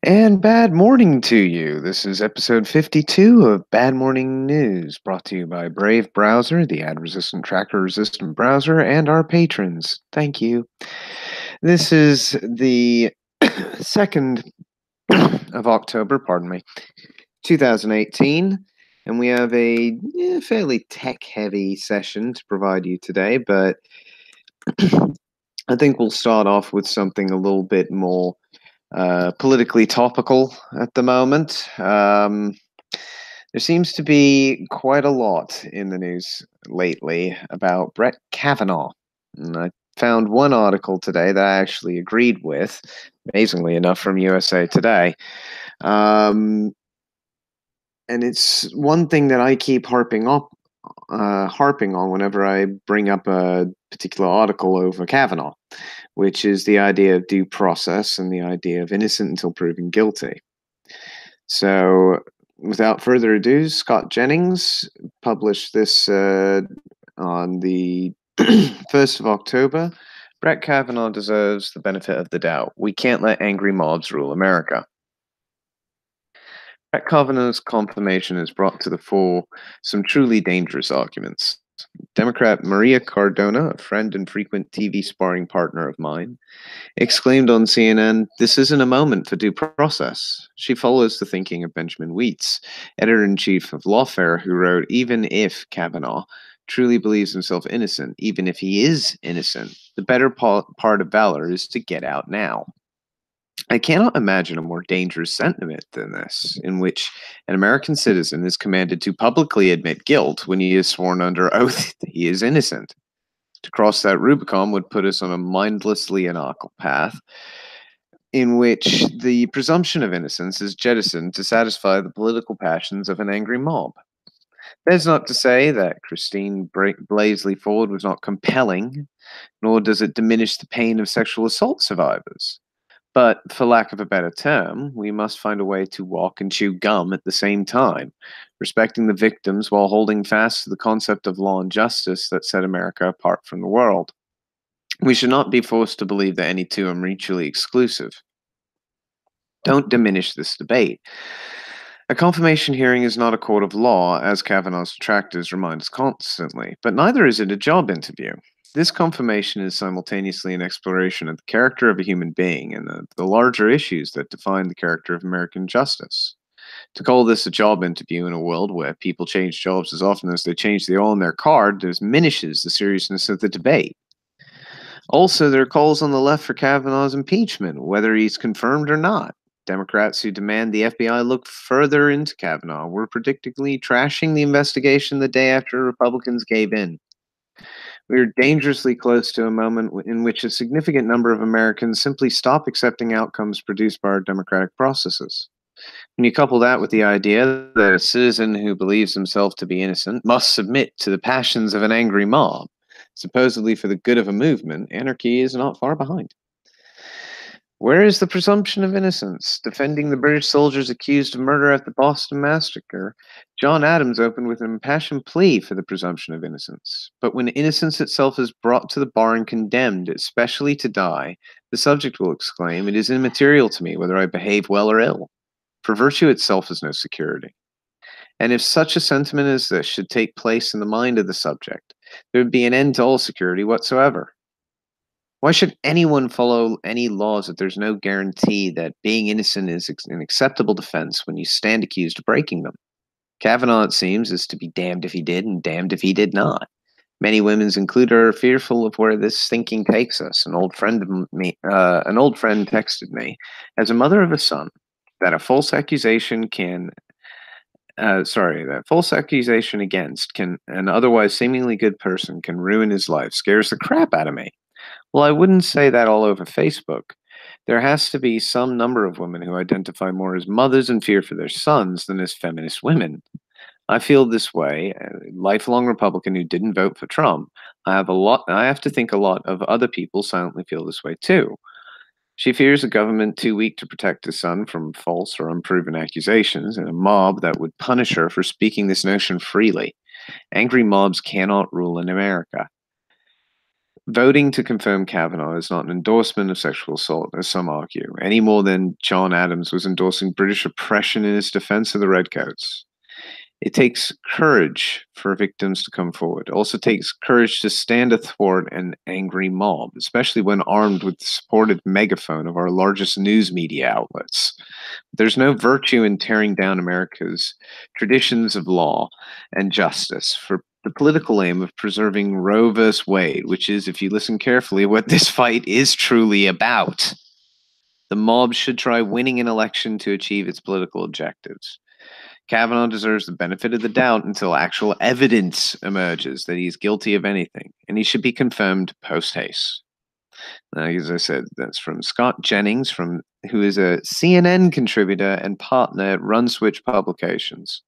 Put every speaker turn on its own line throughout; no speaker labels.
And bad morning to you. This is episode 52 of Bad Morning News, brought to you by Brave Browser, the ad resistant, tracker resistant browser, and our patrons. Thank you. This is the 2nd of October, 2018, and we have a fairly tech heavy session to provide you today, but I think we'll start off with something a little bit more politically topical at the moment. There seems to be quite a lot in the news lately about Brett Kavanaugh. And I found one article today that I actually agreed with, amazingly enough, from USA Today. And it's one thing that I keep harping on whenever I bring up a particular article over Kavanaugh, which is the idea of due process and the idea of innocent until proven guilty. So, without further ado, Scott Jennings published this on the 1st of October. Brett Kavanaugh deserves the benefit of the doubt. We can't let angry mobs rule America. Brett Kavanaugh's confirmation has brought to the fore some truly dangerous arguments. Democrat Maria Cardona, a friend and frequent TV sparring partner of mine, exclaimed on CNN, "This isn't a moment for due process." She follows the thinking of Benjamin Weitz, editor-in-chief of Lawfare, who wrote, "Even if Kavanaugh truly believes himself innocent, even if he is innocent, the better part of valor is to get out now." I cannot imagine a more dangerous sentiment than this, in which an American citizen is commanded to publicly admit guilt when he is sworn under oath that he is innocent. To cross that Rubicon would put us on a mindlessly anarchical path in which the presumption of innocence is jettisoned to satisfy the political passions of an angry mob. That's not to say that Christine Blasey Ford was not compelling, nor does it diminish the pain of sexual assault survivors. But, for lack of a better term, we must find a way to walk and chew gum at the same time, respecting the victims while holding fast to the concept of law and justice that set America apart from the world. We should not be forced to believe that any two are mutually exclusive. Don't diminish this debate. A confirmation hearing is not a court of law, as Kavanaugh's detractors remind us constantly, but neither is it a job interview. This confirmation is simultaneously an exploration of the character of a human being and the larger issues that define the character of American justice. To call this a job interview in a world where people change jobs as often as they change the oil in their car diminishes the seriousness of the debate. Also, there are calls on the left for Kavanaugh's impeachment, whether he's confirmed or not. Democrats who demand the FBI look further into Kavanaugh were predictably trashing the investigation the day after Republicans gave in. We are dangerously close to a moment in which a significant number of Americans simply stop accepting outcomes produced by our democratic processes. When you couple that with the idea that a citizen who believes himself to be innocent must submit to the passions of an angry mob, supposedly for the good of a movement, anarchy is not far behind. Where is the presumption of innocence? Defending the British soldiers accused of murder at the Boston Massacre, John Adams opened with an impassioned plea for the presumption of innocence. But when innocence itself is brought to the bar and condemned, especially to die, the subject will exclaim, "It is immaterial to me whether I behave well or ill, for virtue itself is no security." And if such a sentiment as this should take place in the mind of the subject, there would be an end to all security whatsoever. Why should anyone follow any laws if there's no guarantee that being innocent is an acceptable defense when you stand accused of breaking them? Kavanaugh, it seems, is to be damned if he did and damned if he did not. Many women, included, are fearful of where this thinking takes us. An old friend texted me, as a mother of a son, that a false accusation that false accusation against an otherwise seemingly good person can ruin his life scares the crap out of me. Well, I wouldn't say that all over Facebook. There has to be some number of women who identify more as mothers in fear for their sons than as feminist women. I feel this way, a lifelong Republican who didn't vote for Trump. I have to think a lot of other people silently feel this way too. She fears a government too weak to protect her son from false or unproven accusations, and a mob that would punish her for speaking this notion freely. Angry mobs cannot rule in America. Voting to confirm Kavanaugh is not an endorsement of sexual assault, as some argue, any more than John Adams was endorsing British oppression in his defense of the Redcoats. It takes courage for victims to come forward. It also takes courage to stand athwart an angry mob, especially when armed with the supported megaphone of our largest news media outlets. There's no virtue in tearing down America's traditions of law and justice for the political aim of preserving Roe v. Wade, which is, if you listen carefully, what this fight is truly about. The mob should try winning an election to achieve its political objectives. Kavanaugh deserves the benefit of the doubt until actual evidence emerges that he's guilty of anything, and he should be confirmed post haste. As I said, that's from Scott Jennings, who is a CNN contributor and partner at Run Switch Publications.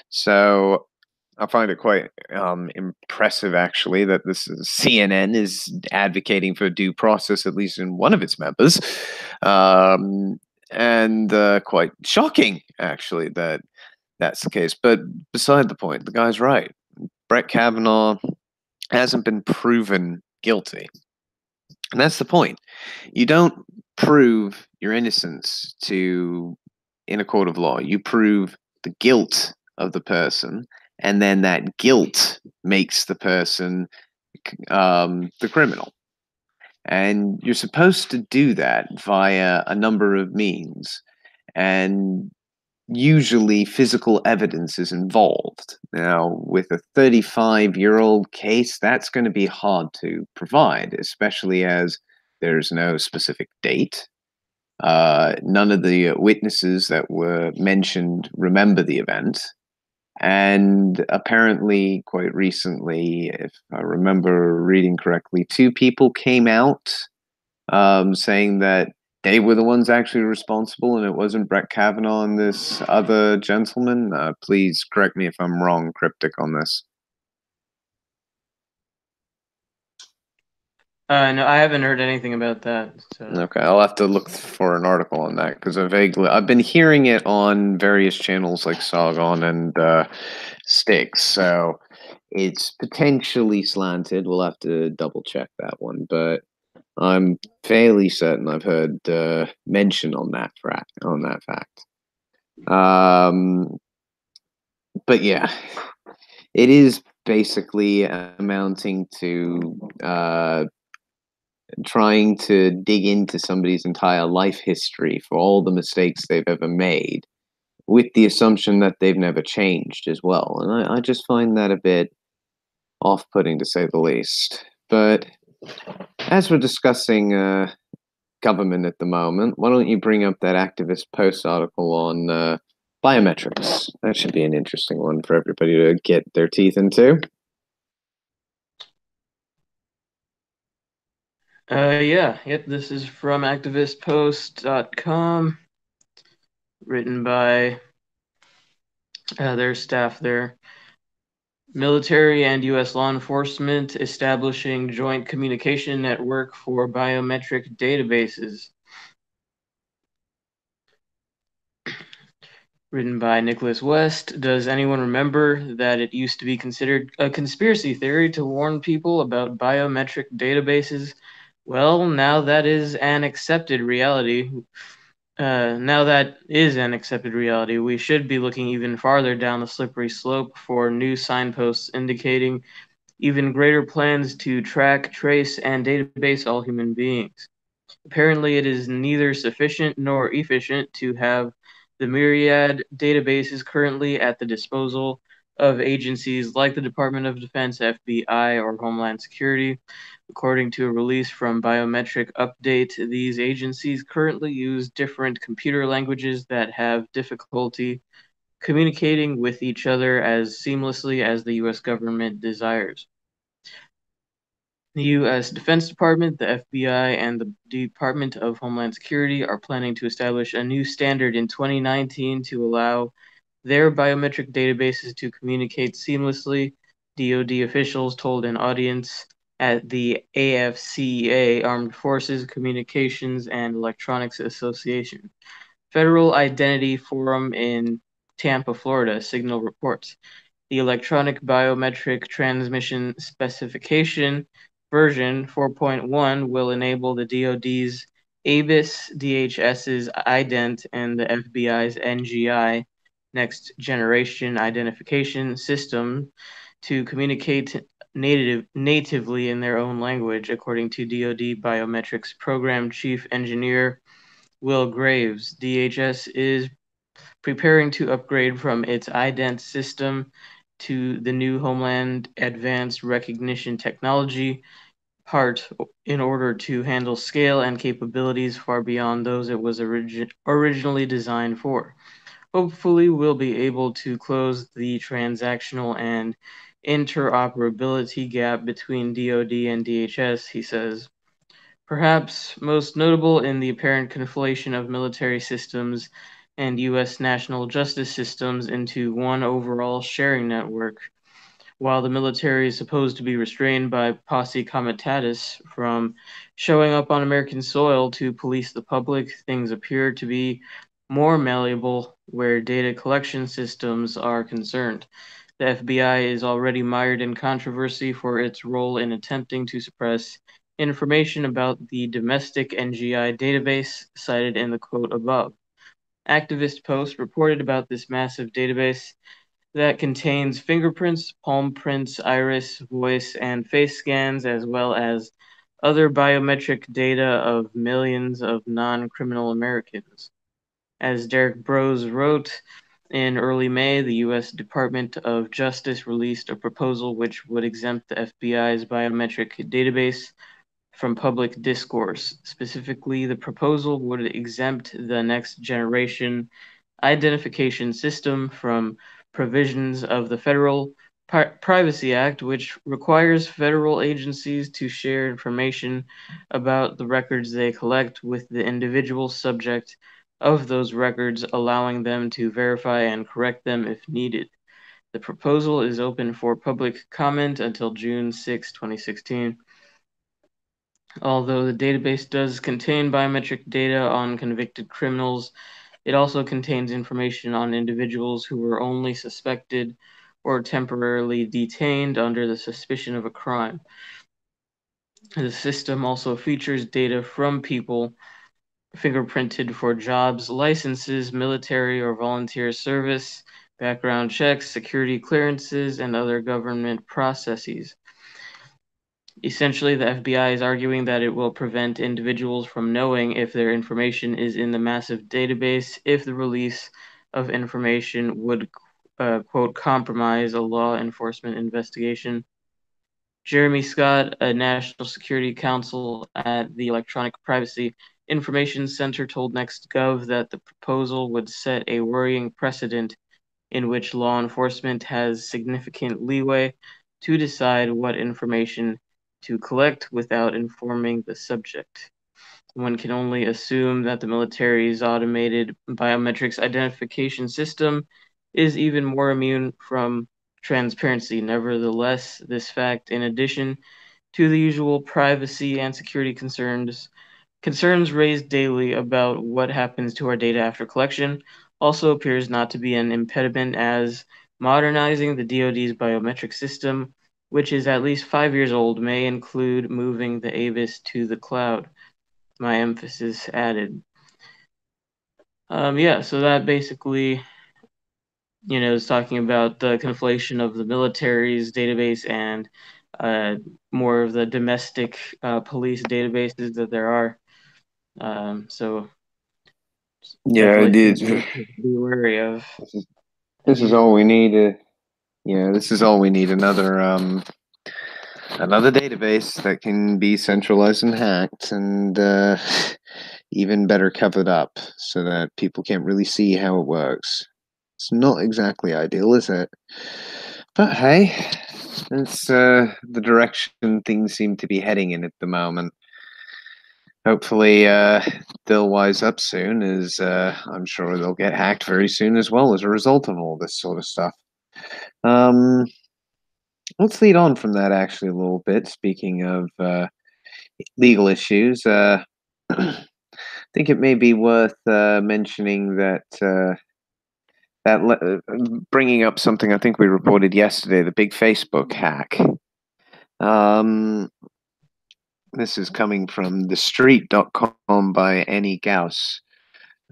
So I find it quite impressive, actually, that CNN is advocating for due process, at least in one of its members, and quite shocking, actually, that that's the case. But beside the point, the guy's right. Brett Kavanaugh hasn't been proven guilty. And that's the point. You don't prove your innocence in a court of law. You prove the guilt of the person, and then that guilt makes the person the criminal. And you're supposed to do that via a number of means. And usually physical evidence is involved. Now, with a 35-year-old case, that's going to be hard to provide, especially as there's no specific date. None of the witnesses that were mentioned remember the event. And apparently, quite recently, if I remember reading correctly, 2 people came out saying that they were the ones actually responsible, and it wasn't Brett Kavanaugh and this other gentleman. Please correct me if I'm wrong, Cryptic, on this.
No, I haven't heard anything about that. So.
Okay, I'll have to look for an article on that because I've been hearing it on various channels like Sargon and Styx, so it's potentially slanted. We'll have to double check that one, but I'm fairly certain I've heard mention on that fact. But yeah, it is basically amounting to trying to dig into somebody's entire life history for all the mistakes they've ever made, with the assumption that they've never changed as well. And I just find that a bit off-putting, to say the least. But as we're discussing government at the moment, why don't you bring up that activist post article on biometrics? That should be an interesting one for everybody to get their teeth into.
Yep, this is from activistpost.com, written by their staff there. Military and U.S. law enforcement establishing joint communication network for biometric databases. Written by Nicholas West. Does anyone remember that it used to be considered a conspiracy theory to warn people about biometric databases? Well, now that is an accepted reality. We should be looking even farther down the slippery slope for new signposts indicating even greater plans to track, trace, and database all human beings. Apparently, it is neither sufficient nor efficient to have the myriad databases currently at the disposal of agencies like the Department of Defense, FBI, or Homeland Security. According to a release from Biometric Update, these agencies currently use different computer languages that have difficulty communicating with each other as seamlessly as the U.S. government desires. The U.S. Defense Department, the FBI, and the Department of Homeland Security are planning to establish a new standard in 2019 to allow their biometric databases to communicate seamlessly, DoD officials told an audience at the AFCEA, Armed Forces Communications and Electronics Association. Federal Identity Forum in Tampa, Florida, Signal reports. The Electronic Biometric Transmission Specification version 4.1 will enable the DoD's ABIS, DHS's IDENT, and the FBI's NGI, Next Generation Identification System, to communicate natively in their own language, according to DoD Biometrics Program Chief Engineer Will Graves. DHS is preparing to upgrade from its IDENT system to the new Homeland Advanced Recognition Technology part in order to handle scale and capabilities far beyond those it was originally designed for. Hopefully, we'll be able to close the transactional and interoperability gap between DoD and DHS, he says. Perhaps most notable in the apparent conflation of military systems and U.S. national justice systems into one overall sharing network. While the military is supposed to be restrained by posse comitatus from showing up on American soil to police the public, things appear to be more malleable where data collection systems are concerned. The FBI is already mired in controversy for its role in attempting to suppress information about the domestic NGI database cited in the quote above. Activist Post reported about this massive database that contains fingerprints, palm prints, iris, voice, and face scans, as well as other biometric data of millions of non-criminal Americans. As Derek Brose wrote, in early May, the U.S. Department of Justice released a proposal which would exempt the FBI's biometric database from public discourse. Specifically, the proposal would exempt the Next Generation Identification System from provisions of the Federal Privacy Act, which requires federal agencies to share information about the records they collect with the individual subject of those records, allowing them to verify and correct them if needed. The proposal is open for public comment until June 6, 2016. Although the database does contain biometric data on convicted criminals, it also contains information on individuals who were only suspected or temporarily detained under the suspicion of a crime. The system also features data from people fingerprinted for jobs, licenses, military or volunteer service, background checks, security clearances, and other government processes. Essentially, the FBI is arguing that it will prevent individuals from knowing if their information is in the massive database if the release of information would, quote, compromise a law enforcement investigation. Jeremy Scott, a National Security Counsel at the Electronic Privacy Information Center, told NextGov that the proposal would set a worrying precedent in which law enforcement has significant leeway to decide what information to collect without informing the subject. One can only assume that the military's automated biometrics identification system is even more immune from transparency. Nevertheless, this fact, in addition to the usual privacy and security concerns raised daily about what happens to our data after collection, also appears not to be an impediment, as modernizing the DoD's biometric system, which is at least 5 years old, may include moving the ABIS to the cloud. My emphasis added. So that basically, is talking about the conflation of the military's database and more of the domestic police databases that there are. So
Yeah, I did.
to be wary of.
This is all we need. This is all we need. Another database that can be centralized and hacked, and even better covered up so that people can't really see how it works. It's not exactly ideal, is it? But hey, it's the direction things seem to be heading in at the moment. Hopefully, they'll wise up soon, as I'm sure they'll get hacked very soon as well as a result of all this sort of stuff. Let's lead on from that actually a little bit. Speaking of legal issues, I think it may be worth mentioning that bringing up something I think we reported yesterday, the big Facebook hack. This is coming from thestreet.com by Annie Gauss.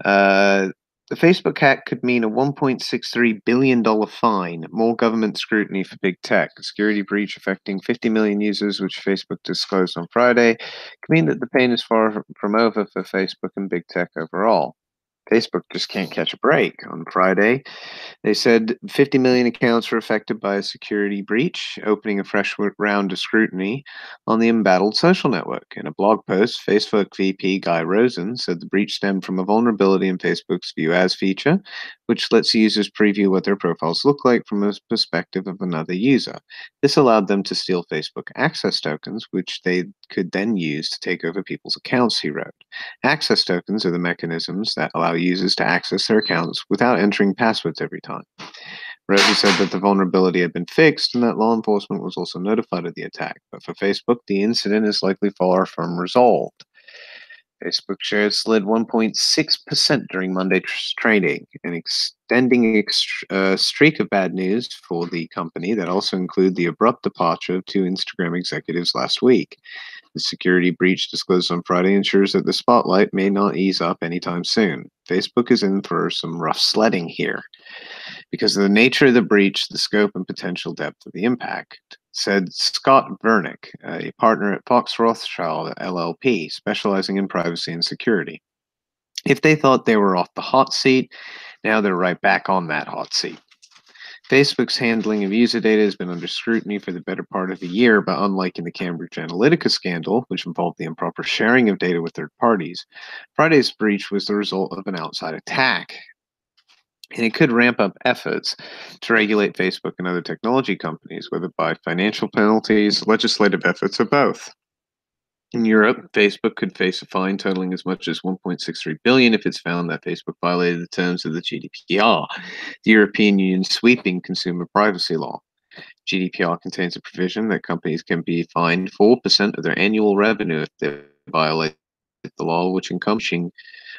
The Facebook hack could mean a $1.63 billion fine, more government scrutiny for big tech. A security breach affecting 50 million users, which Facebook disclosed on Friday, could mean that the pain is far from over for Facebook and big tech overall. Facebook just can't catch a break. On Friday, they said 50 million accounts were affected by a security breach, opening a fresh round of scrutiny on the embattled social network. In a blog post, Facebook VP Guy Rosen said the breach stemmed from a vulnerability in Facebook's View As feature, which lets users preview what their profiles look like from a perspective of another user. This allowed them to steal Facebook access tokens, which they could then use to take over people's accounts, he wrote. Access tokens are the mechanisms that allow users to access their accounts without entering passwords every time. Rosie said that the vulnerability had been fixed and that law enforcement was also notified of the attack, but for Facebook, the incident is likely far from resolved. Facebook shares slid 1.6% during Monday's trading, an extending streak of bad news for the company that also included the abrupt departure of two Instagram executives last week. The security breach disclosed on Friday ensures that the spotlight may not ease up anytime soon. Facebook is in for some rough sledding here because of the nature of the breach, the scope, and potential depth of the impact, said Scott Vernick, a partner at Fox Rothschild LLP, specializing in privacy and security. If they thought they were off the hot seat, now they're right back on that hot seat. Facebook's handling of user data has been under scrutiny for the better part of a year, but unlike in the Cambridge Analytica scandal, which involved the improper sharing of data with third parties, Friday's breach was the result of an outside attack. And it could ramp up efforts to regulate Facebook and other technology companies, whether by financial penalties, legislative efforts, or both. In Europe, Facebook could face a fine totaling as much as 1.63 billion if it's found that Facebook violated the terms of the GDPR, the European Union's sweeping consumer privacy law. GDPR contains a provision that companies can be fined 4% of their annual revenue if they violate the law, which encompassing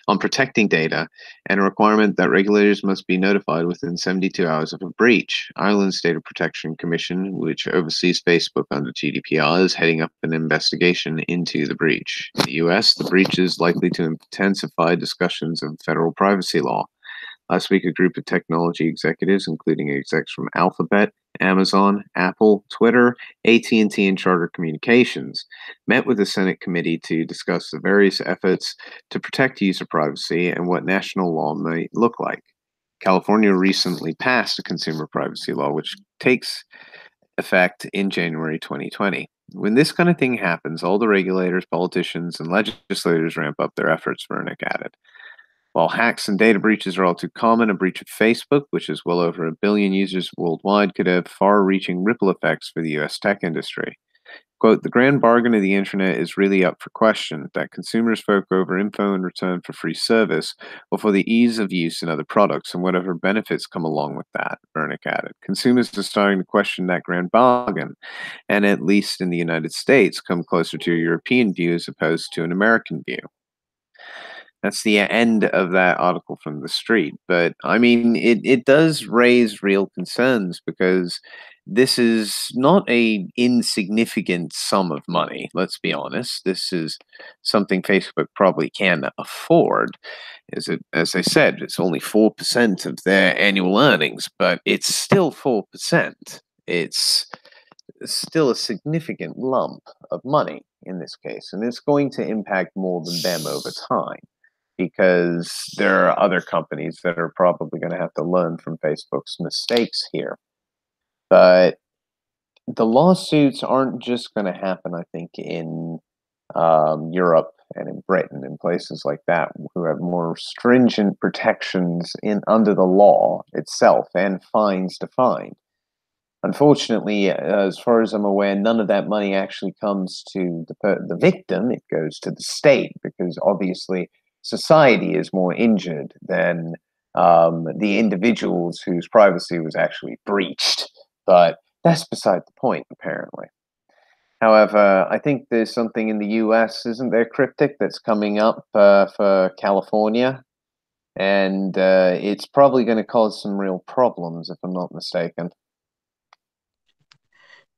on protecting data, and a requirement that regulators must be notified within 72 hours of a breach. Ireland's Data Protection Commission, which oversees Facebook under GDPR, is heading up an investigation into the breach. In the US, the breach is likely to intensify discussions of federal privacy law. Last week, a group of technology executives, including execs from Alphabet, Amazon, Apple, Twitter, AT&T, and Charter Communications, met with the Senate committee to discuss the various efforts to protect user privacy and what national law might look like. California recently passed a consumer privacy law, which takes effect in January 2020. When this kind of thing happens, all the regulators, politicians, and legislators ramp up their efforts, Vernick added. While hacks and data breaches are all too common, a breach of Facebook, which has well over 1 billion users worldwide, could have far reaching ripple effects for the US tech industry. Quote, the grand bargain of the internet is really up for question, that consumers fork over info in return for free service or for the ease of use in other products and whatever benefits come along with that, Vernick added. Consumers are starting to question that grand bargain, and at least in the United States, come closer to a European view as opposed to an American view. That's the end of that article from the street. But I mean, it does raise real concerns because this is not a insignificant sum of money. Let's be honest. This is something Facebook probably can afford. As I said, it's only 4% of their annual earnings, but it's still 4%. It's still a significant lump of money in this case, and it's going to impact more than them over time because there are other companies that are probably going to have to learn from Facebook's mistakes here. But the lawsuits aren't just going to happen, I think, in Europe and in Britain and places like that who have more stringent protections under the law itself and fines defined. Unfortunately, as far as I'm aware, none of that money actually comes to the victim. It goes to the state because obviously society is more injured than the individuals whose privacy was actually breached. But that's beside the point, apparently. However, I think there's something in the US, isn't there, Cryptic, that's coming up for California? And it's probably going to cause some real problems, if I'm not mistaken.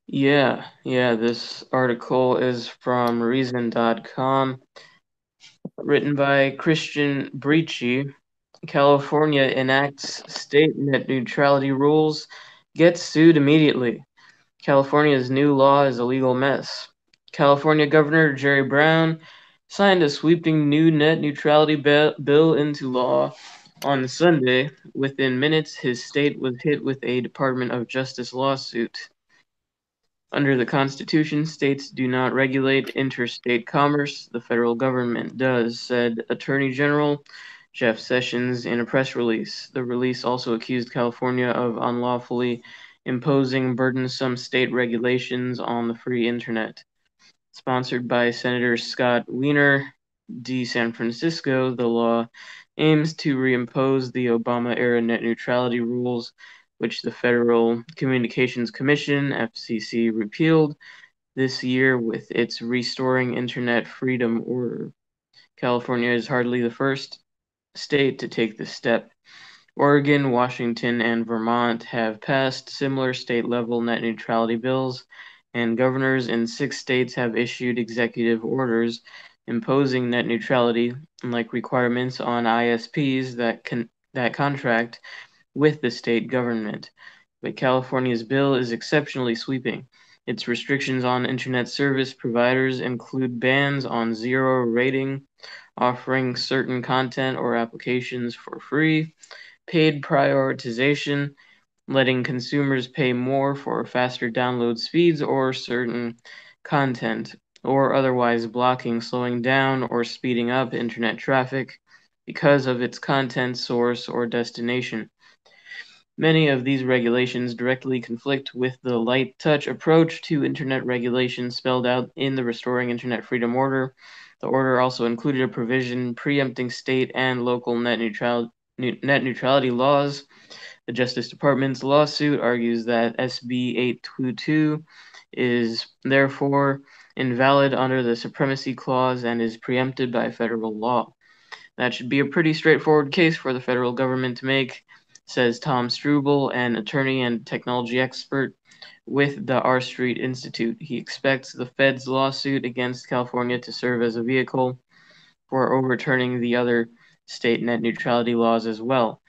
Yeah, this article is from Reason.com, written by Christian Breachy. California enacts state net neutrality rules, gets sued immediately. California's new law is a legal mess. California Governor Jerry Brown signed a sweeping new net neutrality bill into law on Sunday. Within minutes, his state was hit with a Department of Justice lawsuit. Under the Constitution, states do not regulate interstate commerce. The federal government does, said Attorney General Jeff Sessions in a press release. The release also accused California of unlawfully imposing burdensome state regulations on the free internet. Sponsored by Senator Scott Wiener, D. San Francisco, the law aims to reimpose the Obama-era net neutrality rules, which the Federal Communications Commission, FCC, repealed this year with its Restoring Internet Freedom Order. California is hardly the first state to take this step. Oregon, Washington, and Vermont have passed similar state-level net neutrality bills, and governors in 6 states have issued executive orders imposing net neutrality, like requirements on ISPs that contract with the state government. But California's bill is exceptionally sweeping. Its restrictions on internet service providers include bans on zero rating, offering certain content or applications for free, paid prioritization, letting consumers pay more for faster download speeds or certain content, or otherwise blocking, slowing down, or speeding up internet traffic because of its content source or destination. Many of these regulations directly conflict with the light touch approach to internet regulation spelled out in the Restoring Internet Freedom Order. The order also included a provision preempting state and local net neutrality laws. The Justice Department's lawsuit argues that SB 822 is therefore invalid under the Supremacy Clause and is preempted by federal law. That should be a pretty straightforward case for the federal government to make, says Tom Struble, an attorney and technology expert with the R Street Institute. He expects the Fed's lawsuit against California to serve as a vehicle for overturning the other state net neutrality laws as well.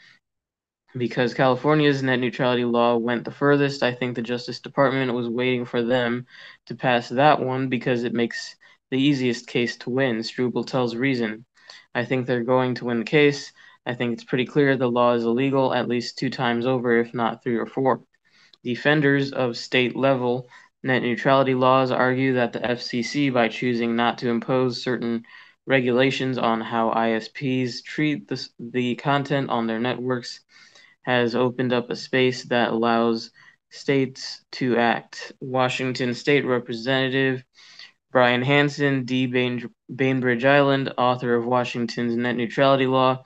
Because California's net neutrality law went the furthest, I think the Justice Department was waiting for them to pass that one because it makes the easiest case to win, Struble tells Reason. I think they're going to win the case. I think it's pretty clear the law is illegal at least 2 times over, if not 3 or 4. Defenders of state-level net neutrality laws argue that the FCC, by choosing not to impose certain regulations on how ISPs treat the content on their networks, has opened up a space that allows states to act. Washington State Representative Brian Hansen, D. Bainbridge Island, author of Washington's net neutrality law,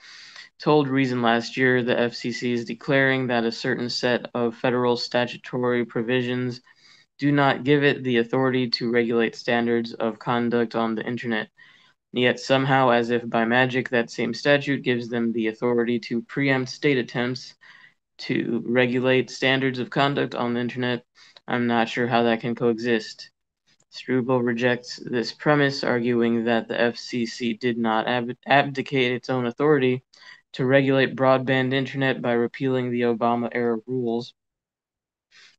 told Reason last year the FCC is declaring that a certain set of federal statutory provisions do not give it the authority to regulate standards of conduct on the internet. Yet somehow, as if by magic, that same statute gives them the authority to preempt state attempts to regulate standards of conduct on the internet. I'm not sure how that can coexist. Struble rejects this premise, arguing that the FCC did not abdicate its own authority to regulate broadband internet by repealing the Obama-era rules.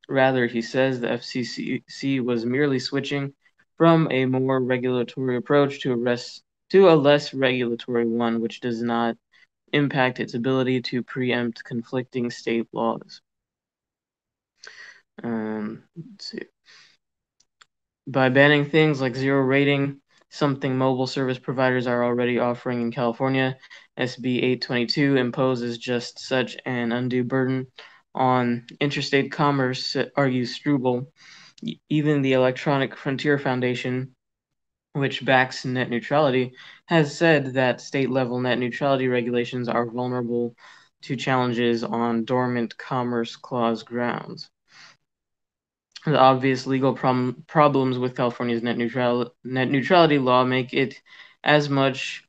Rather, he says the FCC was merely switching from a more regulatory approach to a less regulatory one, which does not impact its ability to preempt conflicting state laws. Let's see. By banning things like zero rating, something mobile service providers are already offering in California, SB 822 imposes just such an undue burden on interstate commerce, argues Struble. Even the Electronic Frontier Foundation, which backs net neutrality, has said that state-level net neutrality regulations are vulnerable to challenges on dormant Commerce Clause grounds. The obvious legal problems with California's net neutrality law make it as much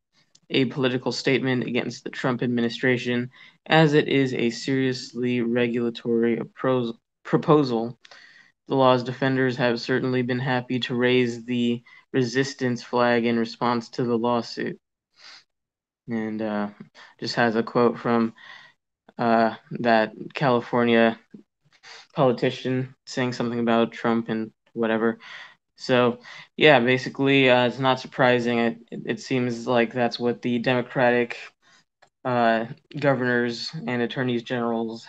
a political statement against the Trump administration as it is a seriously regulatory proposal. The law's defenders have certainly been happy to raise the resistance flag in response to the lawsuit. And just has a quote from that California politician saying something about Trump and whatever. So, yeah, basically, it's not surprising. It seems like that's what the Democratic uh, governors and attorneys general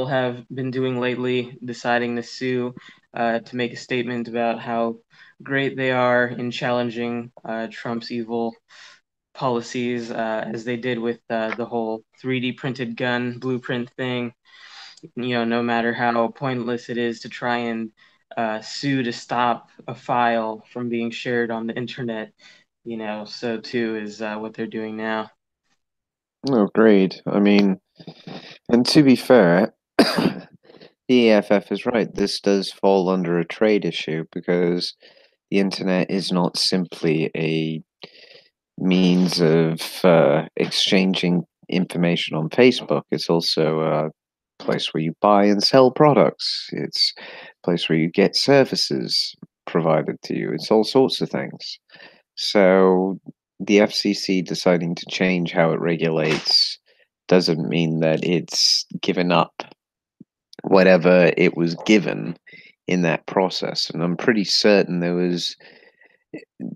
have been doing lately, deciding to sue to make a statement about how great they are in challenging Trump's evil policies, as they did with the whole 3D printed gun blueprint thing. No matter how pointless it is to try and sue to stop a file from being shared on the internet, so too is what they're doing now.
Oh, great. I mean, and to be fair, the EFF is right. This does fall under a trade issue because the internet is not simply a means of exchanging information on Facebook. It's also a place where you buy and sell products. It's a place where you get services provided to you. It's all sorts of things. So the FCC deciding to change how it regulates doesn't mean that it's given up whatever it was given in that process. And I'm pretty certain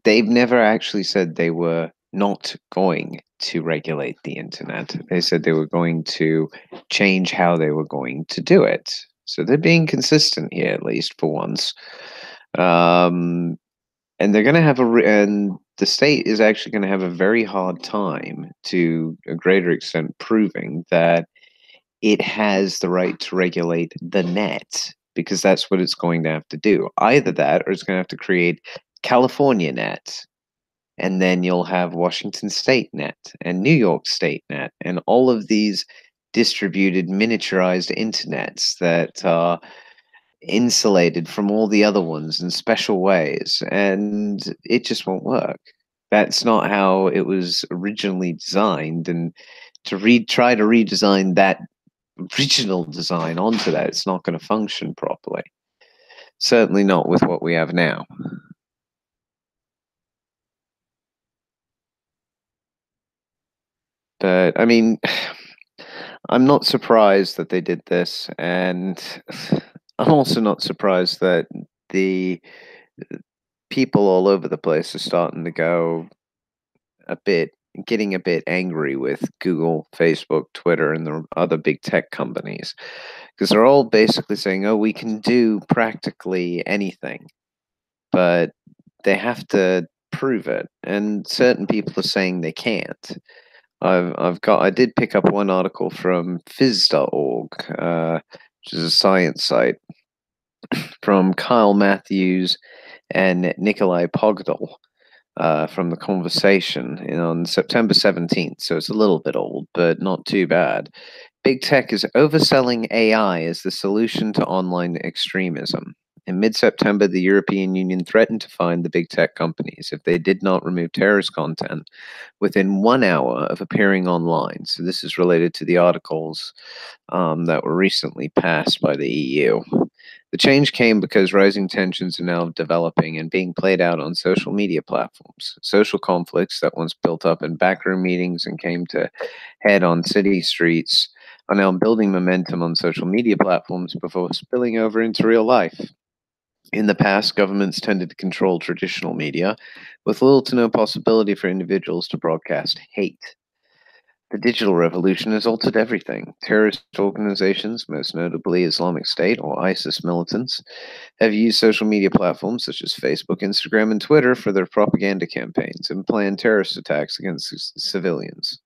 they've never actually said they were not going to regulate the internet. They said they were going to change how they were going to do it. So they're being consistent here, at least for once. Um, and they're going to have and the state is actually going to have a very hard time to a greater extent proving that it has the right to regulate the net because that's what it's going to have to do. Either that or it's going to have to create California net, and then you'll have Washington State net and New York State net and all of these distributed miniaturized internets that are insulated from all the other ones in special ways, and it just won't work. That's not how it was originally designed, and try to redesign that original design onto that, it's not going to function properly. Certainly not with what we have now. But I mean, I'm not surprised that they did this, and I'm also not surprised that the people all over the place are starting to getting a bit angry with Google, Facebook, Twitter, and the other big tech companies because they're all basically saying, "Oh, we can do practically anything," but they have to prove it, and certain people are saying they can't. I did pick up one article from phys.org, which is a science site, from Kyle Matthews and Nikolai Pogdal from The Conversation on September 17th. So it's a little bit old, but not too bad. Big tech is overselling AI as the solution to online extremism. In mid-September, the European Union threatened to fine the big tech companies if they did not remove terrorist content within 1 hour of appearing online. So this is related to the articles that were recently passed by the EU. The change came because rising tensions are now developing and being played out on social media platforms. Social conflicts that once built up in backroom meetings and came to head on city streets are now building momentum on social media platforms before spilling over into real life. In the past, governments tended to control traditional media, with little to no possibility for individuals to broadcast hate. The digital revolution has altered everything. Terrorist organizations, most notably Islamic State or ISIS militants, have used social media platforms such as Facebook, Instagram, and Twitter for their propaganda campaigns and planned terrorist attacks against civilians.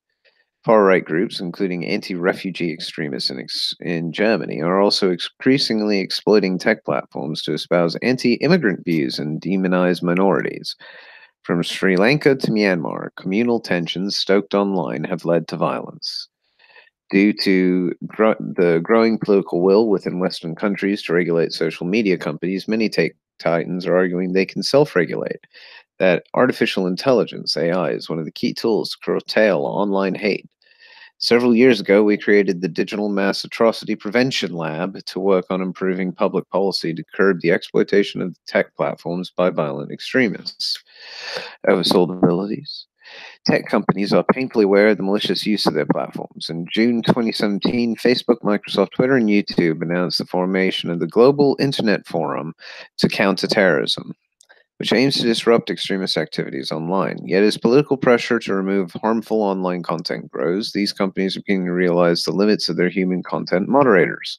Far-right groups, including anti-refugee extremists in Germany, are also increasingly exploiting tech platforms to espouse anti-immigrant views and demonize minorities. From Sri Lanka to Myanmar, communal tensions stoked online have led to violence. Due to the growing political will within Western countries to regulate social media companies, many tech titans are arguing they can self-regulate, that artificial intelligence, AI, is one of the key tools to curtail online hate. Several years ago, we created the Digital Mass Atrocity Prevention Lab to work on improving public policy to curb the exploitation of tech platforms by violent extremists. Over vulnerabilities. Tech companies are painfully aware of the malicious use of their platforms. In June 2017, Facebook, Microsoft, Twitter, and YouTube announced the formation of the Global Internet Forum to Counter Terrorism, which aims to disrupt extremist activities online. Yet as political pressure to remove harmful online content grows, these companies are beginning to realize the limits of their human content moderators.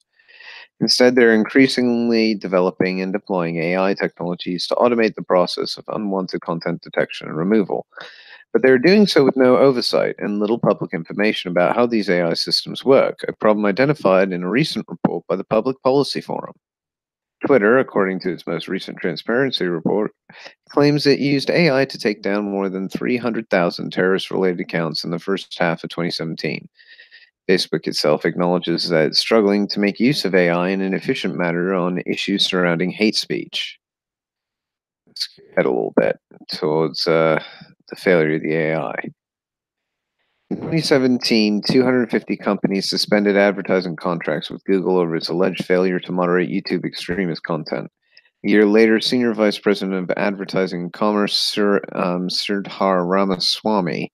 Instead, they're increasingly developing and deploying AI technologies to automate the process of unwanted content detection and removal. But they're doing so with no oversight and little public information about how these AI systems work, a problem identified in a recent report by the Public Policy Forum. Twitter, according to its most recent transparency report, claims it used AI to take down more than 300,000 terrorist-related accounts in the first half of 2017. Facebook itself acknowledges that it's struggling to make use of AI in an efficient manner on issues surrounding hate speech. Let's get a little bit towards the failure of the AI. In 2017, 250 companies suspended advertising contracts with Google over its alleged failure to moderate YouTube extremist content. A year later, Senior Vice President of Advertising and Commerce Sridhar Ramaswamy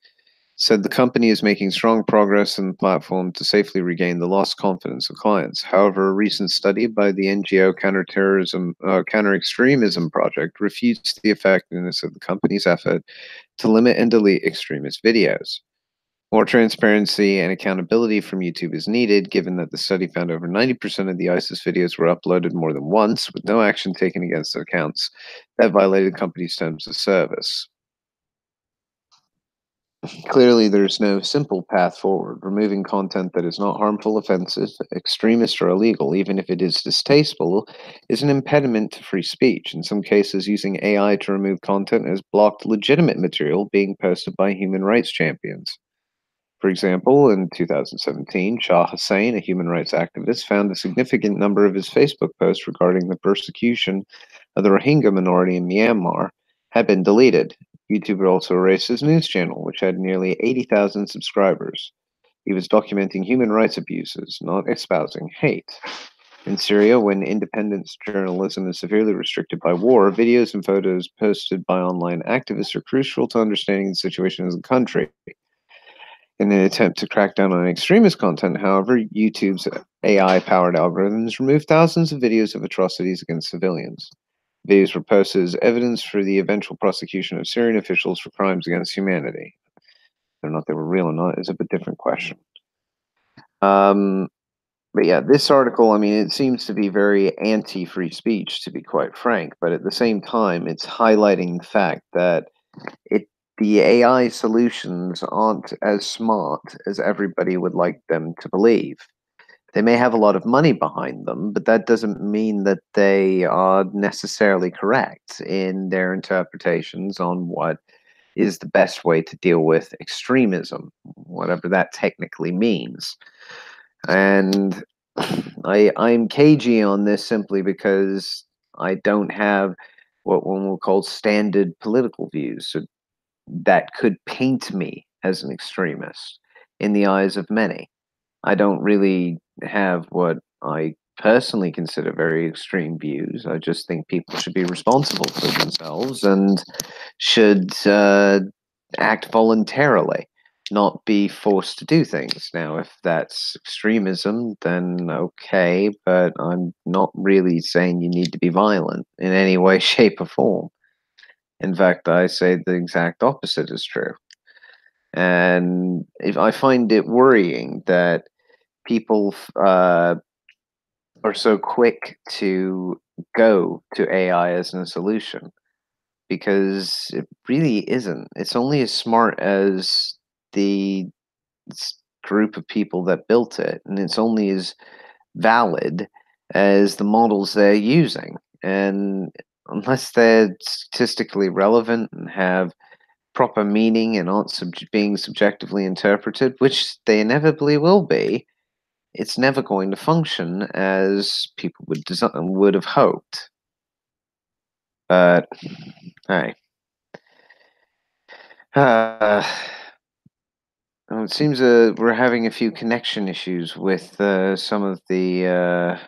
said the company is making strong progress in the platform to safely regain the lost confidence of clients. However, a recent study by the NGO Counter-Extremism Project refutes the effectiveness of the company's effort to limit and delete extremist videos. More transparency and accountability from YouTube is needed, given that the study found over 90% of the ISIS videos were uploaded more than once, with no action taken against their accounts that violated the company's terms of service. Clearly, there's no simple path forward. Removing content that is not harmful, offensive, extremist, or illegal, even if it is distasteful, is an impediment to free speech. In some cases, using AI to remove content has blocked legitimate material being posted by human rights champions. For example, in 2017, Shah Hussain, a human rights activist, found a significant number of his Facebook posts regarding the persecution of the Rohingya minority in Myanmar had been deleted. YouTube also erased his news channel, which had nearly 80,000 subscribers. He was documenting human rights abuses, not espousing hate. In Syria, when independent journalism is severely restricted by war, videos and photos posted by online activists are crucial to understanding the situation in the country. In an attempt to crack down on extremist content, however, YouTube's AI-powered algorithms removed thousands of videos of atrocities against civilians. Videos were posted as evidence for the eventual prosecution of Syrian officials for crimes against humanity. Whether or not they were real or not is a bit different question. But yeah, this article, I mean, it seems to be very anti-free speech, to be quite frank, but at the same time, it's highlighting the fact that the AI solutions aren't as smart as everybody would like them to believe. They may have a lot of money behind them, but that doesn't mean that they are necessarily correct in their interpretations on what is the best way to deal with extremism, whatever that technically means. And I'm cagey on this simply because I don't have what one will call standard political views. So that could paint me as an extremist in the eyes of many. I don't really have what I personally consider very extreme views. I just think people should be responsible for themselves and should act voluntarily, not be forced to do things. Now, if that's extremism, then okay, but I'm not really saying you need to be violent in any way, shape, or form. In fact, I say the exact opposite is true. And if I find it worrying that people are so quick to go to AI as a solution, because it really isn't. It's only as smart as the group of people that built it, and it's only as valid as the models they're using. And unless they're statistically relevant and have proper meaning and aren't being subjectively interpreted, which they inevitably will be, it's never going to function as people would have hoped. But hey, it seems we're having a few connection issues with some of the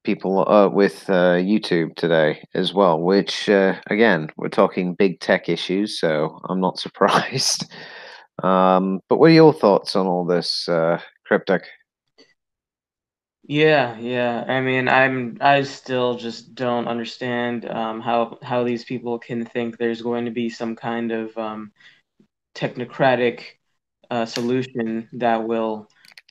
people with YouTube today as well, which, again, we're talking big tech issues, so I'm not surprised. But what are your thoughts on all this, Cryptic?
Yeah. I mean, I still just don't understand how these people can think there's going to be some kind of technocratic solution that will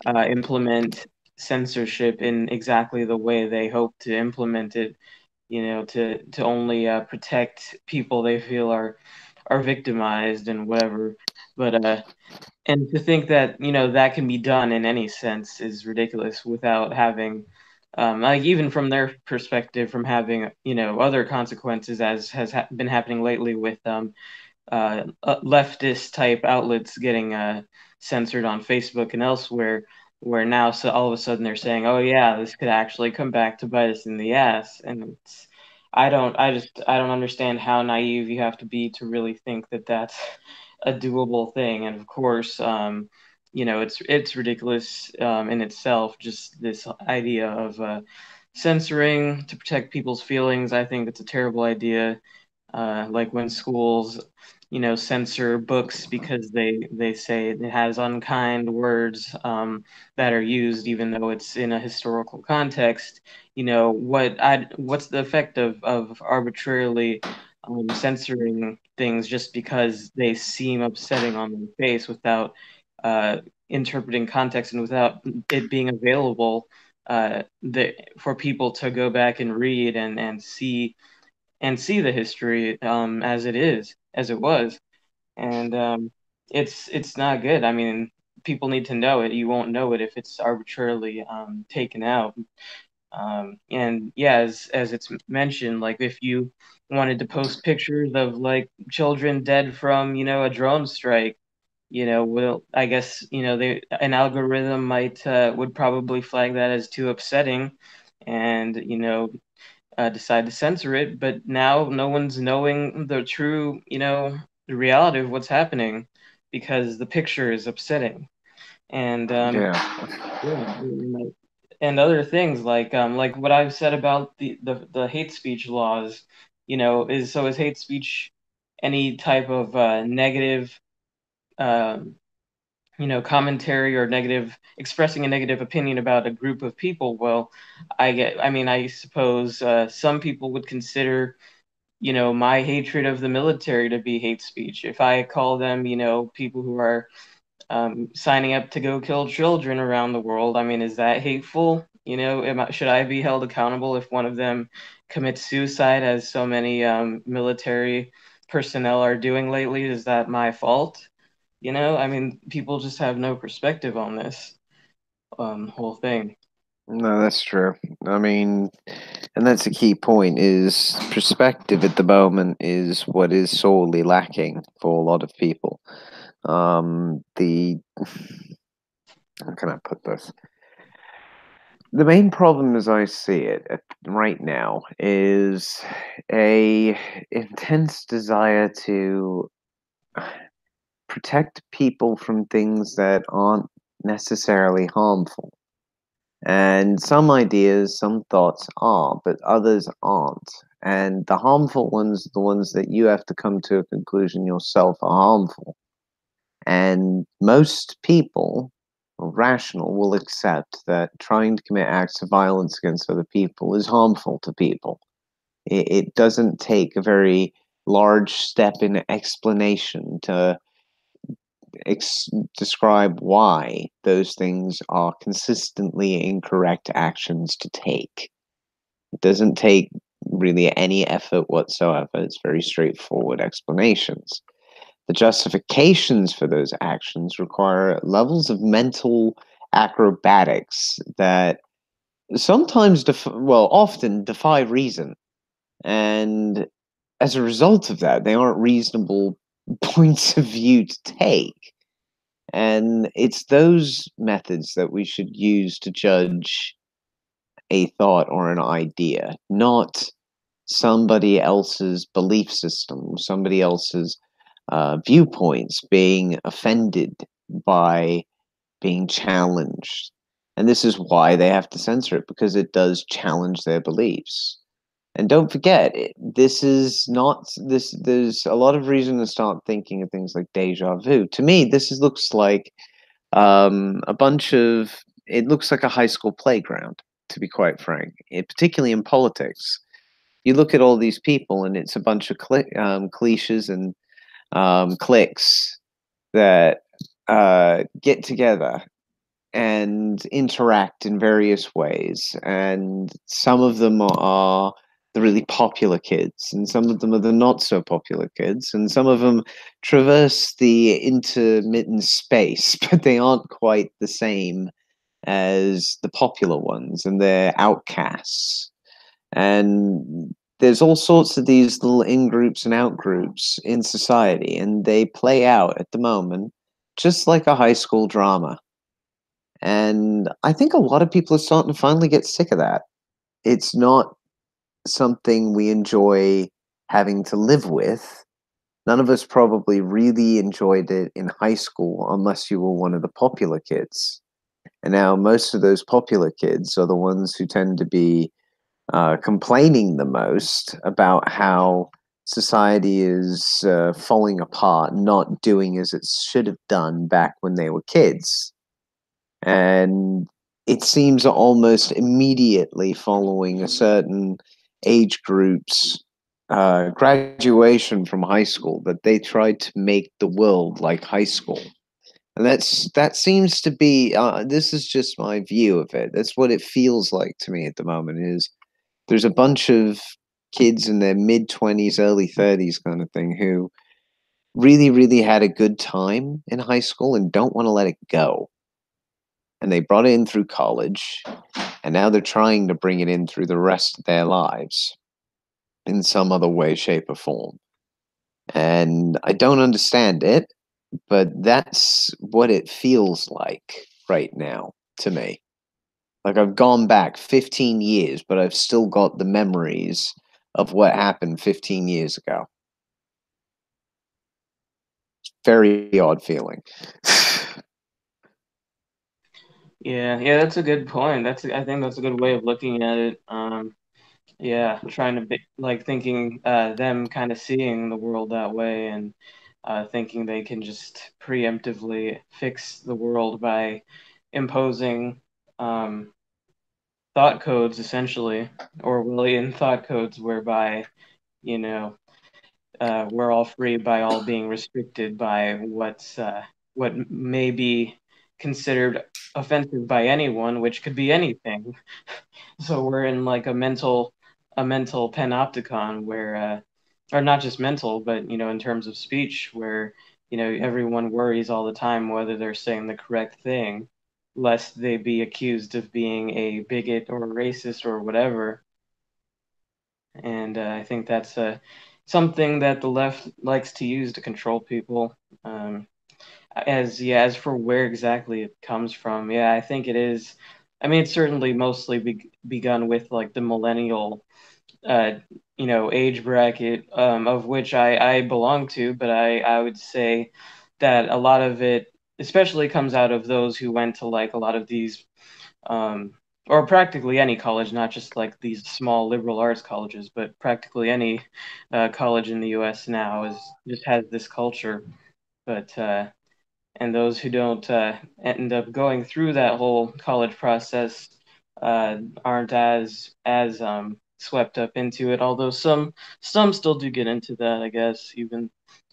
implement censorship in exactly the way they hope to implement it. To only protect people they feel are victimized and whatever. But and to think that that can be done in any sense is ridiculous without having like even from their perspective from having other consequences as has been happening lately with leftist type outlets getting censored on Facebook and elsewhere, where now so all of a sudden they're saying, "Oh yeah, this could actually come back to bite us in the ass." And I don't understand how naive you have to be to really think that that's a doable thing. And of course, it's ridiculous in itself. Just this idea of censoring to protect people's feelings. I think it's a terrible idea. Like when schools, censor books because they say it has unkind words that are used, even though it's in a historical context. What's the effect of arbitrarily censoring things just because they seem upsetting on their face without interpreting context and without it being available for people to go back and read and see the history as it is, as it was, and it's not good. I mean, people need to know it. You won't know it if it's arbitrarily taken out. And yeah, as it's mentioned, like if you wanted to post pictures of like children dead from a drone strike, well, I guess an algorithm might would probably flag that as too upsetting, and decide to censor it, but now no one's knowing the true, the reality of what's happening because the picture is upsetting. And
Yeah.
yeah, and other things like what I've said about the hate speech laws, is hate speech any type of negative um, commentary or negative expressing a negative opinion about a group of people. Well, I mean, I suppose some people would consider my hatred of the military to be hate speech if I call them people who are signing up to go kill children around the world. I mean, is that hateful? Should I be held accountable if one of them commits suicide, as so many military personnel are doing lately? Is that my fault? I mean, people just have no perspective on this whole thing.
No, that's true. I mean, and that's a key point is perspective at the moment is what is sorely lacking for a lot of people. The how can I put this? The main problem as I see it right now is a intense desire to protect people from things that aren't necessarily harmful. And some ideas, some thoughts are, but others aren't. And the harmful ones, the ones that you have to come to a conclusion yourself are harmful. And most people, or rational, will accept that trying to commit acts of violence against other people is harmful to people. It doesn't take a very large step in explanation to describe why those things are consistently incorrect actions to take. It doesn't take really any effort whatsoever. It's very straightforward explanations. The justifications for those actions require levels of mental acrobatics that sometimes, often defy reason. And as a result of that, they aren't reasonable points of view to take. And it's those methods that we should use to judge a thought or an idea, not somebody else's belief system, somebody else's viewpoints being offended by being challenged. And this is why they have to censor it, because it does challenge their beliefs. And don't forget, this is not this. There's a lot of reason to start thinking of things like deja vu. To me, looks like a bunch of. It looks like a high school playground, to be quite frank. Particularly in politics, you look at all these people, and it's a bunch of cliches and cliques that get together and interact in various ways. And some of them are the really popular kids, and some of them are the not so popular kids, and some of them traverse the intermittent space, but they aren't quite the same as the popular ones, and they're outcasts. And there's all sorts of these little in groups and out groups in society, and they play out at the moment just like a high school drama. And I think a lot of people are starting to finally get sick of that. It's not something we enjoy having to live with. None of us probably really enjoyed it in high school unless you were one of the popular kids. And now most of those popular kids are the ones who tend to be complaining the most about how society is falling apart, not doing as it should have done back when they were kids. And it seems almost immediately following a certain age group's graduation from high school that they tried to make the world like high school. And that seems to be this is just my view of it. That's what it feels like to me at the moment. Is there's a bunch of kids in their mid-20s, early 30s kind of thing who really, really had a good time in high school and don't want to let it go. And they brought it in through college, and now they're trying to bring it in through the rest of their lives in some other way, shape, or form. And I don't understand it, but that's what it feels like right now to me. Like I've gone back 15 years, but I've still got the memories of what happened 15 years ago. Very odd feeling.
Yeah, that's a good point. I think that's a good way of looking at it. Yeah, trying to be like thinking them kind of seeing the world that way and thinking they can just preemptively fix the world by imposing thought codes essentially, Orwellian thought codes whereby, you know, we're all free by all being restricted by what may be considered offensive by anyone, which could be anything. So we're in like a mental panopticon where or not just mental, but in terms of speech where everyone worries all the time whether they're saying the correct thing lest they be accused of being a bigot or a racist or whatever. And I think that's something that the left likes to use to control people. As for where exactly it comes from, yeah, I think it is. I mean, it's certainly mostly begun with like the millennial, uh, age bracket, of which I belong to. But I would say that a lot of it, especially, comes out of those who went to like a lot of these, or practically any college, not just like these small liberal arts colleges, but practically any college in the U.S. now is just has this culture. But and those who don't end up going through that whole college process aren't as swept up into it. Although some still do get into that, I guess, even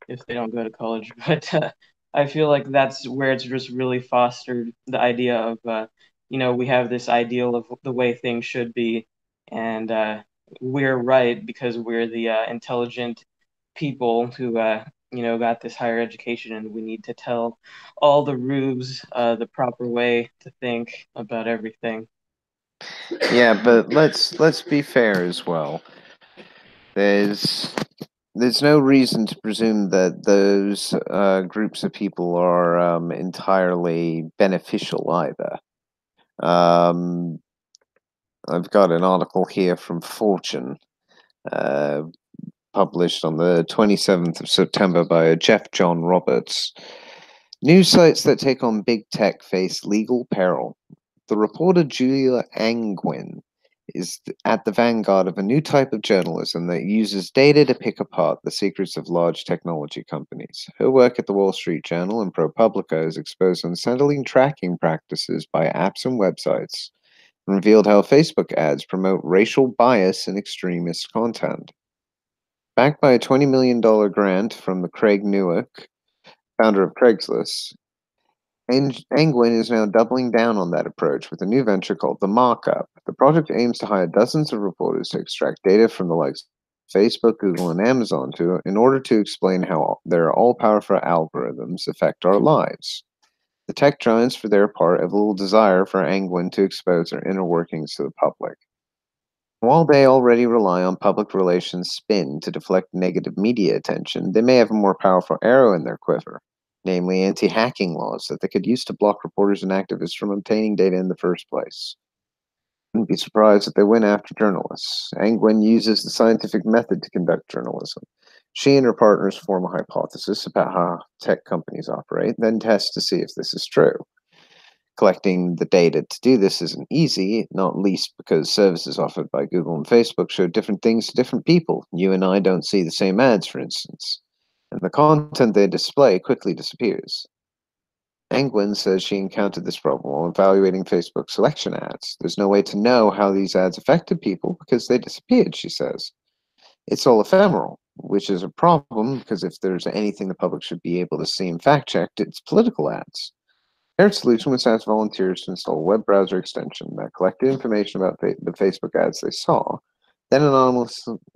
if they don't go to college. But I feel like that's where it's just really fostered the idea of we have this ideal of the way things should be, and we're right because we're the intelligent people who got this higher education, and we need to tell all the rubes the proper way to think about everything.
Yeah, but let's be fair as well. There's there's no reason to presume that those groups of people are entirely beneficial either. Um, I've got an article here from Fortune, uh, published on the 27th of September by Jeff John Roberts. News sites that take on big tech face legal peril. The reporter Julia Angwin is at the vanguard of a new type of journalism that uses data to pick apart the secrets of large technology companies. Her work at the Wall Street Journal and ProPublica has exposed unsettling tracking practices by apps and websites and revealed how Facebook ads promote racial bias and extremist content. Backed by a $20 million grant from the Craig Newark, founder of Craigslist, Angwin is now doubling down on that approach with a new venture called The Markup. The project aims to hire dozens of reporters to extract data from the likes of Facebook, Google, and Amazon in order to explain how their all-powerful algorithms affect our lives. The tech giants, for their part, have little desire for Angwin to expose their inner workings to the public. While they already rely on public relations spin to deflect negative media attention, they may have a more powerful arrow in their quiver, namely anti-hacking laws that they could use to block reporters and activists from obtaining data in the first place. Wouldn't be surprised if they went after journalists. Angwin uses the scientific method to conduct journalism. She and her partners form a hypothesis about how tech companies operate, then test to see if this is true. Collecting the data to do this isn't easy, not least because services offered by Google and Facebook show different things to different people. You and I don't see the same ads, for instance, and the content they display quickly disappears. Angwin says she encountered this problem while evaluating Facebook selection ads. There's no way to know how these ads affected people because they disappeared, she says. It's all ephemeral, which is a problem because if there's anything the public should be able to see and fact-checked, it's political ads. Their solution was to ask volunteers to install a web browser extension that collected information about the Facebook ads they saw, then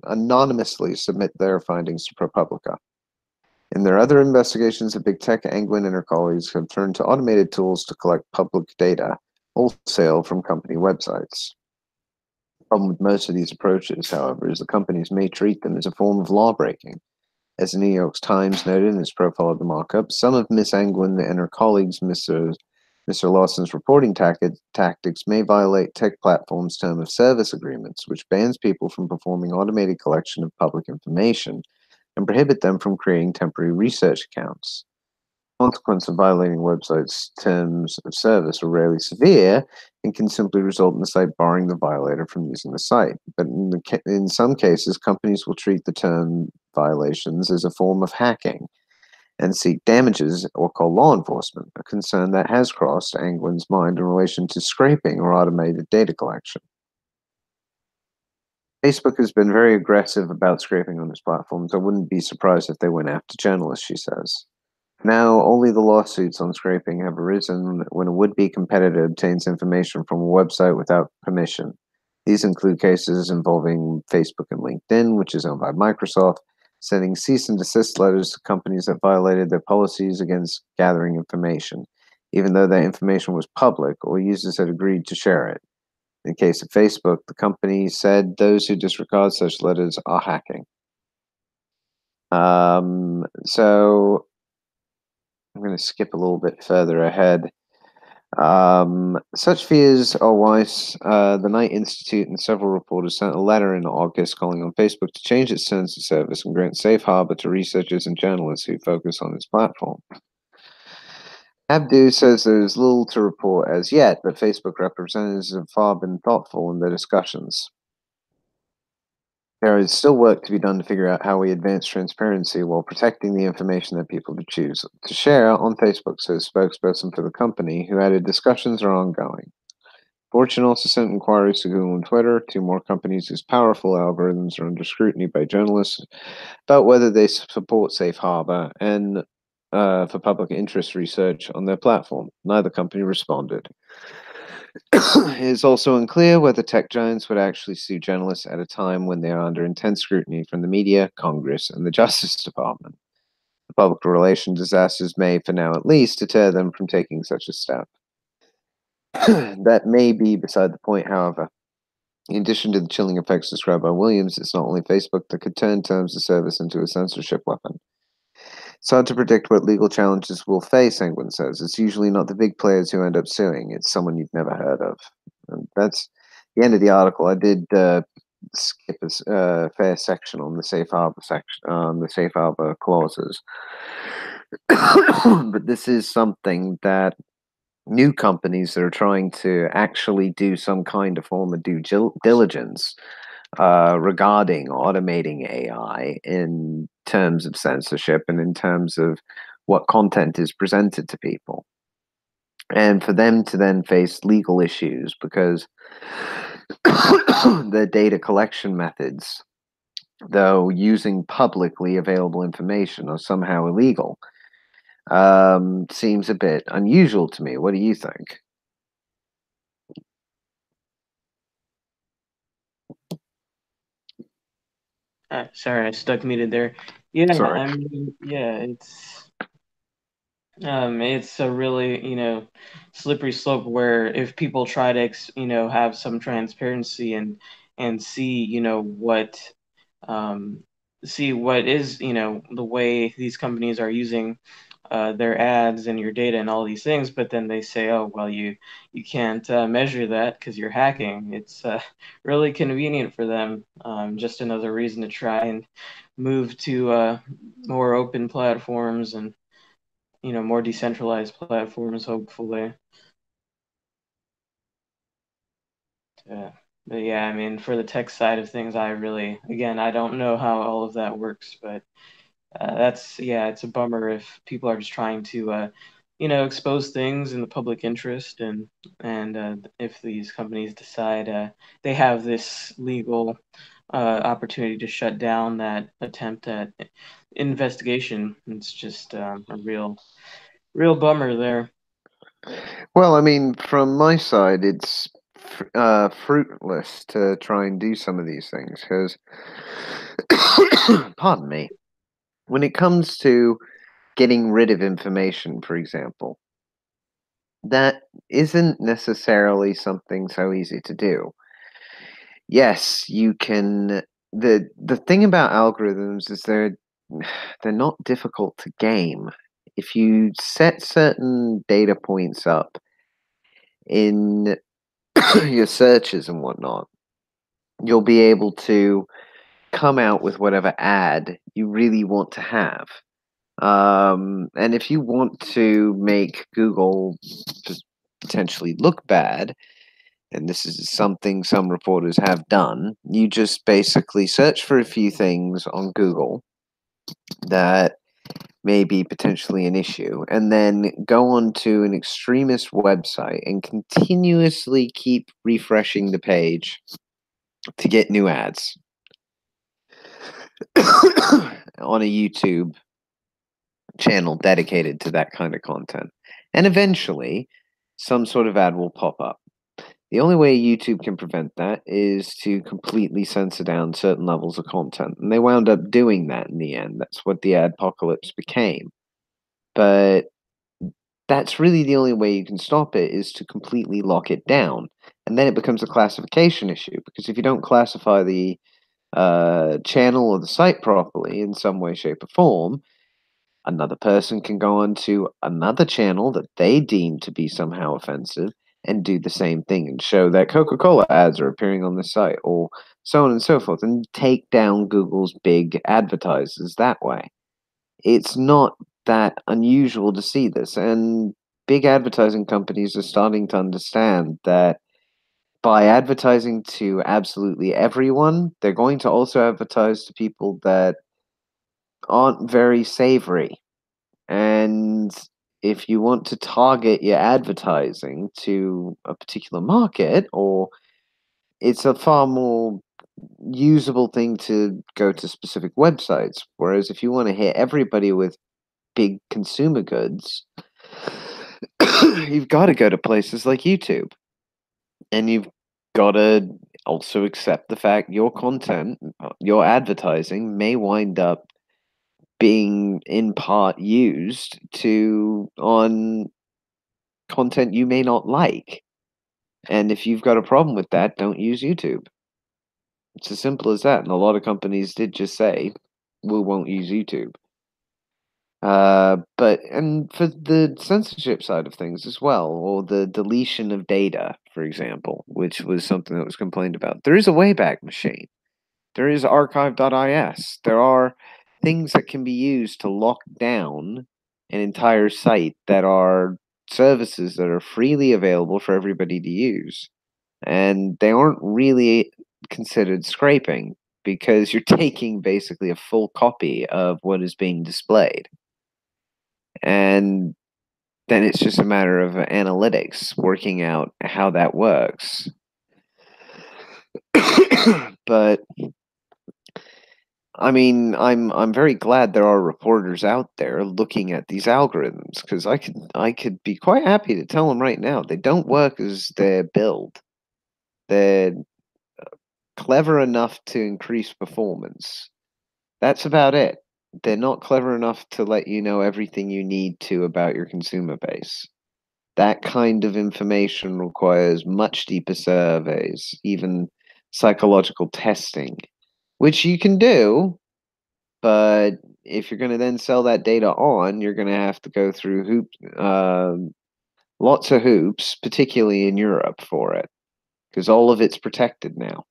anonymously submit their findings to ProPublica. In their other investigations of big tech, Angwin and her colleagues have turned to automated tools to collect public data wholesale from company websites. The problem with most of these approaches, however, is the companies may treat them as a form of law breaking. As the New York Times noted in its profile of the markup, some of Miss Angwin and her colleagues' Mr. Lawson's reporting tactics may violate tech platforms' term of service agreements, which bans people from performing automated collection of public information and prohibit them from creating temporary research accounts. The consequence of violating websites' terms of service are rarely severe and can simply result in the site barring the violator from using the site. But in some cases, companies will treat the term violations as a form of hacking and seek damages or call law enforcement, a concern that has crossed Angwin's mind in relation to scraping or automated data collection. Facebook has been very aggressive about scraping on its platforms. I wouldn't be surprised if they went after journalists, she says. Now, only the lawsuits on scraping have arisen when a would-be competitor obtains information from a website without permission. These include cases involving Facebook and LinkedIn, which is owned by Microsoft, sending cease and desist letters to companies that violated their policies against gathering information, even though that information was public or users had agreed to share it. In the case of Facebook, the company said those who disregard such letters are hacking. So I'm going to skip a little bit further ahead. Such fears are why the Knight Institute and several reporters sent a letter in August calling on Facebook to change its terms of service and grant safe harbor to researchers and journalists who focus on its platform. Abdu says there is little to report as yet, but Facebook representatives have far been thoughtful in their discussions. There is still work to be done to figure out how we advance transparency while protecting the information that people choose to share on Facebook, says spokesperson for the company, who added discussions are ongoing. Fortune also sent inquiries to Google and Twitter, two more companies whose powerful algorithms are under scrutiny by journalists, about whether they support safe harbor and for public interest research on their platform. Neither company responded. It is also unclear whether tech giants would actually sue journalists at a time when they are under intense scrutiny from the media, Congress, and the Justice Department. The public relations disasters may, for now at least, deter them from taking such a step. That may be beside the point, however. In addition to the chilling effects described by Williams, it's not only Facebook that could turn terms of service into a censorship weapon. It's hard to predict what legal challenges we'll face, Angwin says. It's usually not the big players who end up suing. It's someone you've never heard of. And that's the end of the article. I did skip a fair section on the safe harbor section, the safe harbor clauses. But this is something that new companies that are trying to actually do some kind of form of due diligence regarding automating AI in terms of censorship and in terms of what content is presented to people. And for them to then face legal issues because the data collection methods, though using publicly available information, are somehow illegal, seems a bit unusual to me. What do you think?
Sorry, I stuck muted there. Yeah,
Sorry.
I mean, yeah, it's a really, slippery slope where if people try to, have some transparency and see, um, see what is, the way these companies are using their ads and your data and all these things, but then they say, oh, well, you can't measure that because you're hacking. It's really convenient for them. Just another reason to try and move to more open platforms and more decentralized platforms, hopefully. Uh, but yeah, I mean, for the tech side of things, again, I don't know how all of that works, but yeah, it's a bummer if people are just trying to, expose things in the public interest, and if these companies decide they have this legal opportunity to shut down that attempt at investigation, it's just a real bummer there.
Well, I mean, from my side, it's fruitless to try and do some of these things because, pardon me, when it comes to getting rid of information, for example, that isn't necessarily something so easy to do. Yes, you can. The thing about algorithms is they're not difficult to game. If you set certain data points up in your searches and whatnot, you'll be able to come out with whatever ad you really want to have. And if you want to make Google potentially look bad, and this is something some reporters have done, you just basically search for a few things on Google that may be potentially an issue, and then go on to an extremist website and continuously keep refreshing the page to get new ads on a YouTube channel dedicated to that kind of content. And eventually, some sort of ad will pop up. The only way YouTube can prevent that is to completely censor down certain levels of content. And they wound up doing that in the end. That's what the adpocalypse became. But that's really the only way you can stop it is to completely lock it down. And then it becomes a classification issue because if you don't classify the channel or the site properly in some way, shape, or form, another person can go on to another channel that they deem to be somehow offensive and do the same thing and show that Coca-Cola ads are appearing on the site or so on and so forth and take down Google's big advertisers that way. It's not that unusual to see this, and big advertising companies are starting to understand that by advertising to absolutely everyone, they're going to also advertise to people that aren't very savory. And if you want to target your advertising to a particular market, or it's a far more usable thing to go to specific websites. Whereas if you want to hit everybody with big consumer goods, you've got to go to places like YouTube. And you've got to also accept the fact your content, your advertising may wind up being in part used to on content you may not like. And if you've got a problem with that, don't use YouTube. It's as simple as that. And a lot of companies did just say, we won't use YouTube. And for the censorship side of things as well, or the deletion of data, for example, which was something that was complained about, there is a Wayback Machine. There is archive.is. There are things that can be used to lock down an entire site that are services that are freely available for everybody to use. And they aren't really considered scraping because you're taking basically a full copy of what is being displayed. And then it's just a matter of analytics working out how that works. But I mean, I'm very glad there are reporters out there looking at these algorithms because I could be quite happy to tell them right now they don't work as they're built. They're clever enough to increase performance. That's about it. They're not clever enough to let you know everything you need to about your consumer base. That kind of information requires much deeper surveys, even psychological testing, which you can do, but if you're going to then sell that data on, you're going to have to go through lots of hoops, particularly in Europe, for it, because all of it's protected now.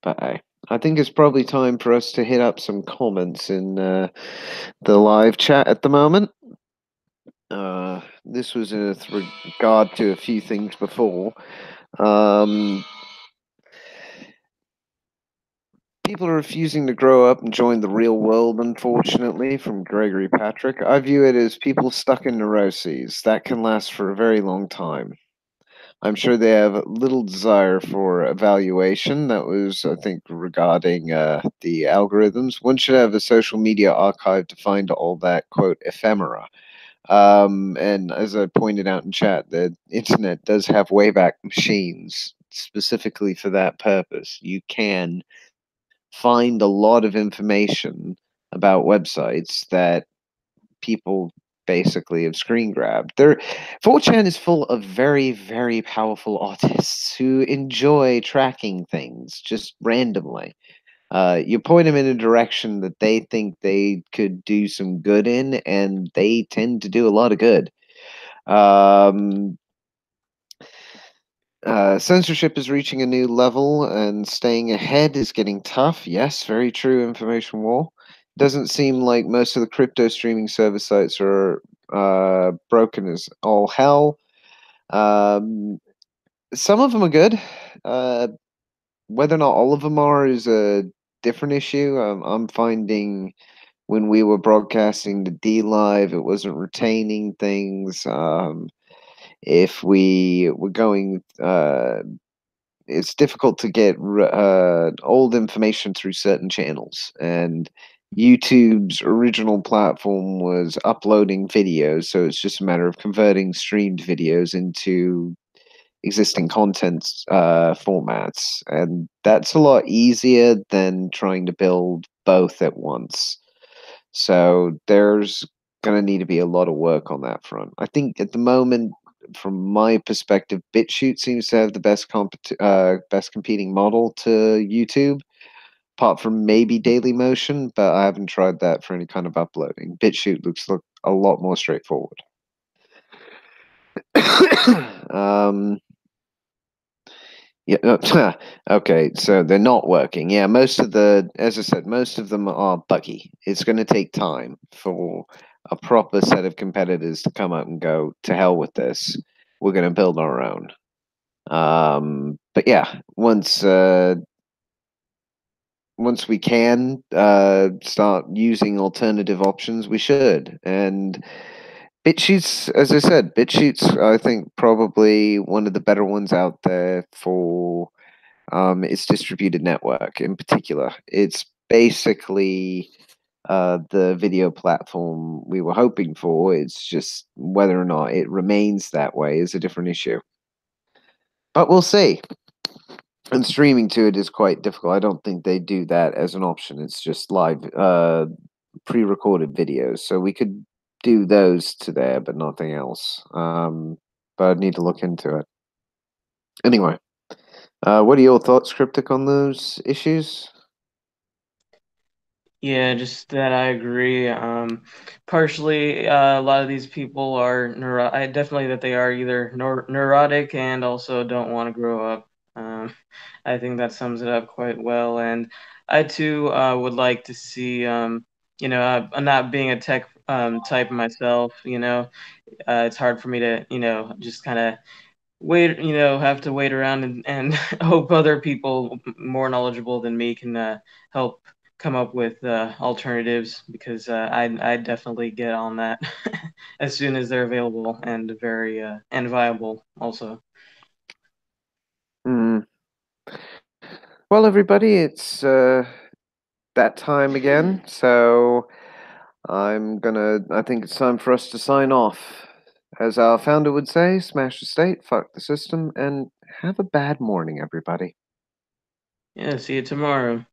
But I think it's probably time for us to hit up some comments in the live chat at the moment. This was with regard to a few things before. People are refusing to grow up and join the real world, unfortunately, from Gregory Patrick. I view it as people stuck in neuroses. That can last for a very long time. I'm sure they have little desire for evaluation. That was, I think, regarding the algorithms. One should have a social media archive to find all that, quote, ephemera. And as I pointed out in chat, the internet does have Wayback Machines specifically for that purpose. You can find a lot of information about websites that people basically have screen grabbed. 4chan is full of very, very powerful artists who enjoy tracking things just randomly. You point them in a direction that they think they could do some good in, and they tend to do a lot of good. Censorship is reaching a new level, and staying ahead is getting tough. Yes, very true, Information War. Doesn't seem like most of the crypto streaming service sites are broken as all hell. Some of them are good. Whether or not all of them are is a different issue. I'm finding when we were broadcasting the D Live, it wasn't retaining things. If we were going, it's difficult to get old information through certain channels. And YouTube's original platform was uploading videos, so it's just a matter of converting streamed videos into existing content formats. And that's a lot easier than trying to build both at once. So there's going to need to be a lot of work on that front. I think at the moment, from my perspective, BitChute seems to have the best competing model to YouTube, apart from maybe Dailymotion, but I haven't tried that for any kind of uploading. BitChute looks a lot more straightforward. Yeah. Okay. So they're not working. Yeah. As I said, most of them are buggy. It's going to take time for a proper set of competitors to come up and go, to hell with this. We're going to build our own. But yeah, once we can start using alternative options, we should. And BitChute's, as I said, BitChute's, I think, probably one of the better ones out there for its distributed network in particular. It's basically the video platform we were hoping for. It's just whether or not it remains that way is a different issue. But we'll see. And streaming to it is quite difficult. I don't think they do that as an option. It's just live, pre-recorded videos. So we could do those to there, but nothing else. But I'd need to look into it. Anyway, what are your thoughts, Cryptic, on those issues?
Yeah, just that I agree. Partially, a lot of these people are definitely that they are either neurotic and also don't want to grow up. I think that sums it up quite well. And I too would like to see, not being a tech type myself, it's hard for me to, just kind of wait, have to wait around and hope other people more knowledgeable than me can help come up with alternatives because I definitely get on that as soon as they're available and very and viable also.
Hmm. Well, everybody, it's that time again. So I think it's time for us to sign off. As our founder would say, smash the state, fuck the system, and have a bad morning, everybody.
Yeah, see you tomorrow.